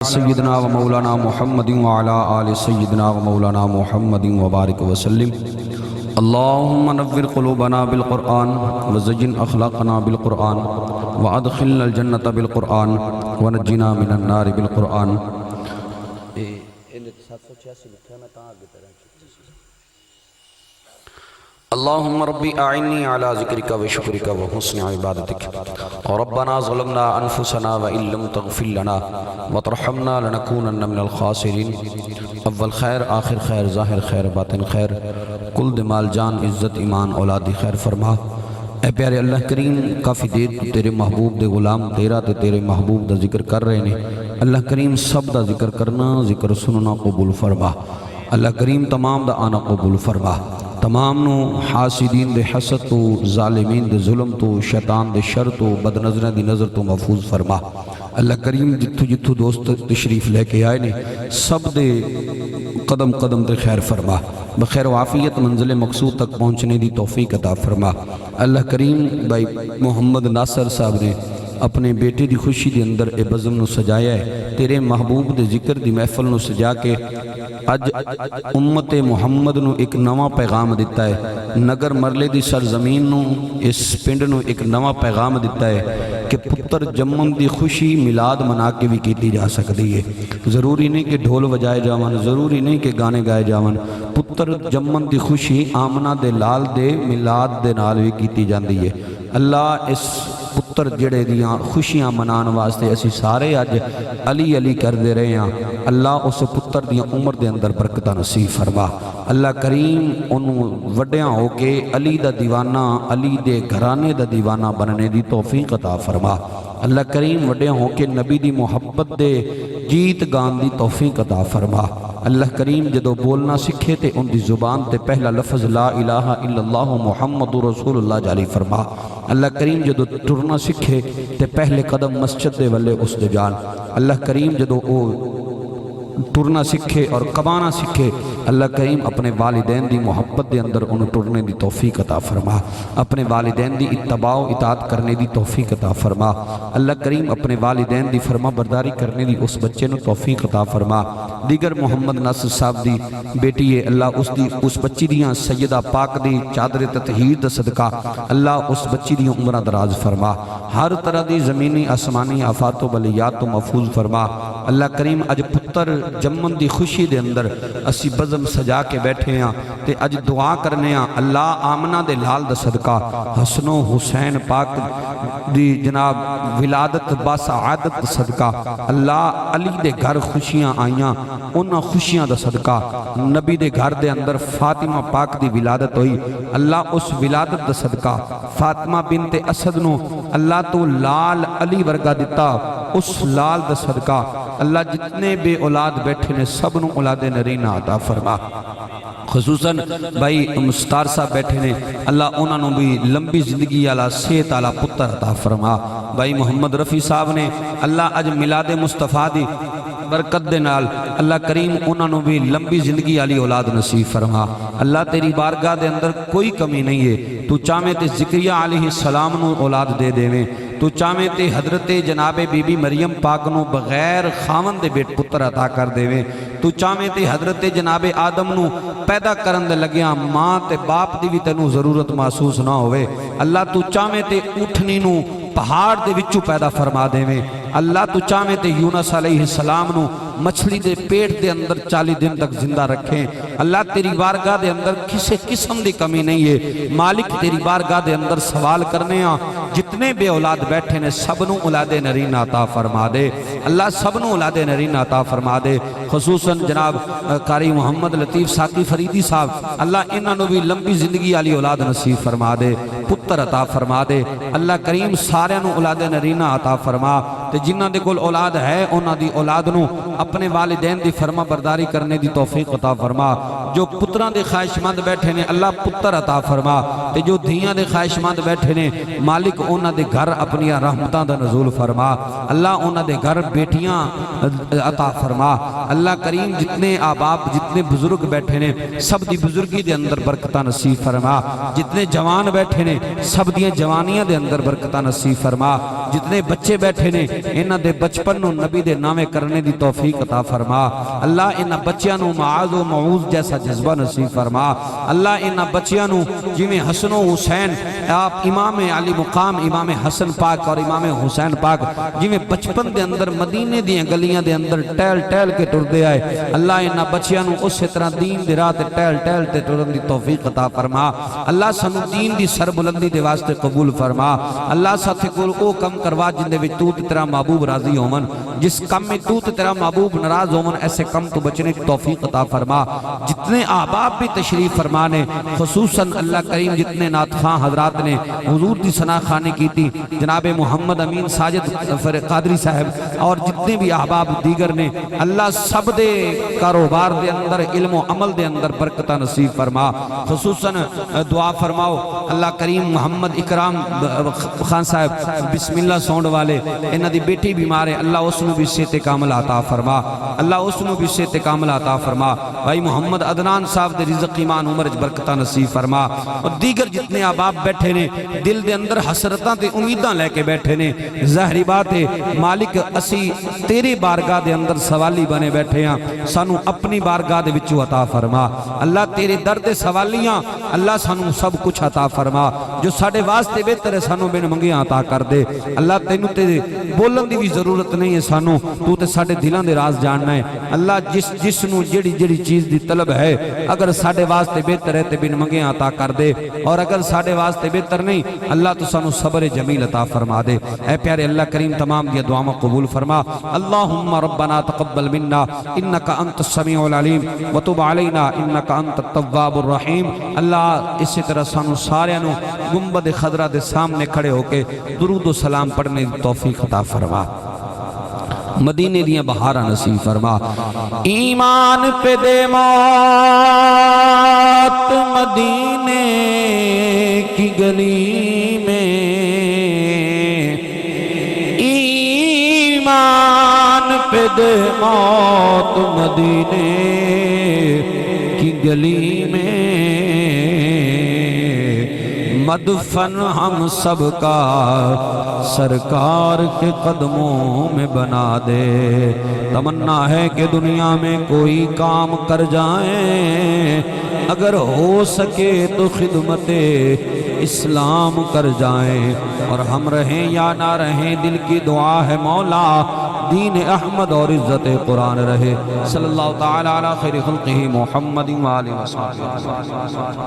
سیدنا و مولانا محمد وعلی آل سیدنا و مولانا محمد وبارک وسلم اللہم نور قلوبنا بالقرآن وزین اخلاقنا بالقرآن وادخلنا الجنة بالقرآن ونجنا من النار بالقرآن. اللہم ربی اعنی علی ذکرک و شکرک و حسن عبادتک. ربنا ظلمنا انفسنا وان لم تغفر لنا وترحمنا لنکونن من الخاسرین. اول خیر، آخر خیر، ظاہر خیر، باطن خیر، کل دمال جان عزت ایمان اولادی خیر فرما. اے پیارے اللہ کریم، کافی دیر تیرے محبوب دے غلام تیرا تے تیرے محبوب دا ذکر کر رہے ہیں. اللہ کریم سب دا ذکر کرنا، ذکر سننا قبول فرما. اللہ کریم تمام دا آنا قبول فرما. تمام نو حاسدین دے حسد تو، ظالمین دے ظلم تو، شیطان دے شر تو، بد نظریں دی نظر تو محفوظ فرما. اللہ کریم جتھو جتھو دوست تشریف لے کے آئے نے سب دے قدم قدم دے خیر فرما. بخیر و عافیت منزل مقصود تک پہنچنے دی توفیق عطا فرما. اللہ کریم بھائی محمد ناصر صاحب نے اپنے بیٹے دی خوشی دے اندر اے بزم نو سجایا ہے. تیرے محبوب دے ذکر دی محفل نو سجا کے اج امت محمد نو ایک نواں پیغام دیتا ہے. نگر مرلے دی سرزمین نو، اس پنڈ نو ایک نواں پیغام دیتا ہے کہ پتر جمن دی خوشی میلاد منا کے بھی کیتی جا سکتی ہے. ضروری نہیں کہ ڈھول بجائے جاون، ضروری نہیں کہ گانے گائے جاون. پتر جمن دی خوشی آمنہ دے لال دے میلاد دے نال بھی کیتی جاندی ہے. اللہ اس پتر جڑے دیاں خوشیاں منان واسطے اسی سارے اج علی علی کر دے رہے ہیں. اللہ اس پتر دیاں عمر دے اندر برکتہ نصیب فرما. اللہ کریم انہوں وڈیاں ہو کے علی دا دیوانہ، علی دے گھرانے دا دیوانہ بننے دی توفیق عطا فرما. اللہ کریم وڈیاں ہو کے نبی دی محبت دے گیت گان دی توفیق عطا فرما. اللہ کریم جدو بولنا سکھے تے ان دی زبان تے پہلا لفظ لا الہ الا اللہ محمد رسول اللہ جاری فرما. اللہ کریم جدو ٹرنا سکھے تے پہلے قدم مسجد دے والے اس دے جان. اللہ کریم جدو او ٹرنا سکھے اور کمانا سکھے، اللہ کریم اپنے والدین دی محبت دے اندر انہوں ٹرنے دی توفیق عطا فرما. اپنے والدین دی اتباع و اطاعت کرنے دی توفیق عطا فرما. اللہ کریم اپنے والدین دی فرما برداری کرنے دی اس بچے نو توفیق عطا فرما. دیگر محمد ناصر صاحب دی بیٹی ہے، اللہ اس بچی دیاں سیدہ پاک دی چادر تطہیر دا صدقہ اللہ اس بچی دیاں عمرہ دراز فرما. ہر طرح دی زمینی آسمانی آفات و بلیات تو محفوظ فرما. اللہ کریم اج پتر جمن دی خوشی دے اندر اسی بزم سجا کے بیٹھے ہیں تے اج دعا کرنے ہیں. اللہ آمنہ دے لال دا صدقہ حسن و حسین پاک دی جناب ولادت باسعادت دا صدقہ اللہ علی دے گھر خوشیاں آئیاں، انہاں خوشیاں دا صدقہ نبی دے گھر دے اندر فاطمہ پاک دی ولادت ہوئی. اللہ اس ولادت دا صدقہ فاطمہ بنت اسد نو اللہ تو لال علی ورگا دیتا. اس لال دا صدقہ اللہ جتنے بے اولاد بیٹھے نے سب نو اولاد نرینہ عطا فرما. خصوصاً بھائی مستار صاحب بیٹھے نے، اللہ انہوں نے بھی لمبی زندگی والا صحت والا پتر عطا فرما. بھائی محمد رفیع صاحب نے اللہ اج میلاد مصطفیٰ دی برکت دے نال اللہ کریم انہوں نے بھی لمبی زندگی والی اولاد نصیب فرما. اللہ تیری بارگاہ دے اندر کوئی کمی نہیں ہے. تو چاہے تے زکریا علیہ السلام نو اولاد دے دے، تو چاہے تے حضرت جناب بی بی مریم پاک نو بغیر خاون دے بیٹ پتر عطا کر دے، تو چاہے تے حضرت جناب آدم نو پیدا کرن دے لگیاں ماں تے باپ دی بھی تینوں ضرورت محسوس نہ ہوئے. اللہ تو چاہے تے اٹھنی نو پہاڑ دے وچوں پیدا فرما دے. اللہ تو چاہے تے یونس علیہ السلام نو مچھلی دے پیٹ دے اندر 40 دن تک زندہ رکھیں. اللہ تیری بارگاہ دے اندر کسے قسم دی کمی نہیں ہے. مالک تیری بارگاہ دے اندر سوال کرنے ہاں جتنے بے اولاد بیٹھے نے سب نو اولاد نرینہ عطا فرما دے. اللہ سب نو اولاد نرینہ عطا فرما دے. خصوصاً جناب قاری محمد لطیف ساقی فریدی صاحب اللہ انہوں نے بھی لمبی زندگی والی اولاد نصیب فرما دے، پتر عطا فرما دے. اللہ کریم سارے نو اولاد نرینہ عطا فرما. تے جنہ دے کول اولاد ہے انہاں دی اولاد نو اپنے والدین دی فرما برداری کرنے دی توفیق عطا فرما. جو پتراں دے خواہش مند بیٹھے نے اللہ پتر عطا فرما. تے جو دھیاں دے خواہش مند بیٹھے نے مالک انہاں دے گھر اپنی رحمتاں دا نزول فرما. اللہ انہاں دے گھر بیٹیاں عطا فرما. اللہ کریم جتنے آباب جتنے بزرگ بیٹھے نے سب دی بزرگی دے اندر برکتہ نصیب فرما. جتنے جوان بیٹھے نے سب دیاں جوانیاں دے اندر برکتہ نصیب فرما. جتنے بچے بیٹھے نے انہاں دے بچپن نو نبی دے نامے کرنے دی توفیق عطا فرما اللہ انہاں بچیاں نو معاذ و معوذ جیسا جذبہ نصیب فرما اللہ انہاں بچیاں نو جویں حسن و حسین آپ امام علی مقام امام حسن پاک اور امام حسین پاک جویں بچپن دے اندر مدینے دیاں گلیاں دے اندر ٹہل ٹہل کے ٹردے آئے اللہ انہاں بچیاں نو اسی طرح دین دے راہ تے ٹہل ٹہل تے ٹرن دی توفیق عطا فرما اللہ سانو دین دی سربلندی دے واسطے قبول فرما اللہ ساتھ کول او کم کروا جن دے وچ تو تیرا محبوب راضی ہومن جس کم میں تو تیرا محبوب ناراض ہومن ایسے کم تو بچنے کی توفیق عطا فرما جتنے احباب بھی تشریف فرمانے خصوصاً اللہ کریم جتنے نعت خواں حضرات نے حضور دی ثنا خوانی کی تھی جناب محمد امین ساجد قادری صاحب اور جتنے بھی احباب دیگر نے اللہ سب دے کاروبار دے اندر علم و عمل دے اندر برکتہ نصیب فرما خصوصاً دعا فرماؤ اللہ کریم محمد اکرام خان صاحب بسم اللہ سونڈ والے انہاں دی بیٹی بیمار ہے اللہ اس نو بھی صحت کامل عطا فرما اللہ اس نو بھی صحت کامل عطا فرما بھائی محمد عدنان صاحب دے رزق ایمان عمر برکتہ نصیب فرما اور دیگر جتنے احباب بیٹھے نے دل دے اندر حسرتاں تے امیداں لے کے بیٹھے نے ظاہری بات ہے مالک اسی تیرے بارگاہ دے اندر سوالی بنے بیٹھے ہیں سانو اپنی بارگاہ دے وچوں عطا فرما اللہ تیرے درد سوالیاں اللہ سانو سب کچھ عطا فرما جو ساڑے واسطے بہتر ہے سانو بین منگیاں عطا کر دے اللہ تینوں تے بولن دی بھی ضرورت نہیں ہے سانو تو تے ساڑے دلان دے راز جاننا ہے اللہ جس نو جڑی چیز دی طلب ہے اگر ساڑے واسطے بہتر ہے تے بین منگیاں عطا کر دے اور اگر ساڑے واسطے بہتر نہیں اللہ تو سانو صبر جمیل عطا فرما دے اے پیارے اللہ کریم تمام دیا دعا قبول فرما اللہم ربنا تقبل منا انکا انت السمیع العلیم وتب علینا انکا انت التواب الرحیم اللہ اسی طرح سانو سارے نو گنبد خضرہ دے سامنے کھڑے ہو کے درود و سلام پڑھنے دی توفیق عطا فرما مدینے دیاں بہارہ نصیب فرما ایمان پہ دے موت مدینے کی گلی میں ایمان پہ دے موت مدینے کی گلی میں مدفن ہم سب کا سرکار کے قدموں میں بنا دے تمنا ہے کہ دنیا میں کوئی کام کر جائیں اگر ہو سکے تو خدمت اسلام کر جائیں اور ہم رہیں یا نہ رہیں دل کی دعا ہے مولا دین احمد اور عزت قرآن رہے صلی اللہ تعالی علی خیر خلقہ محمد و آلہ وسلم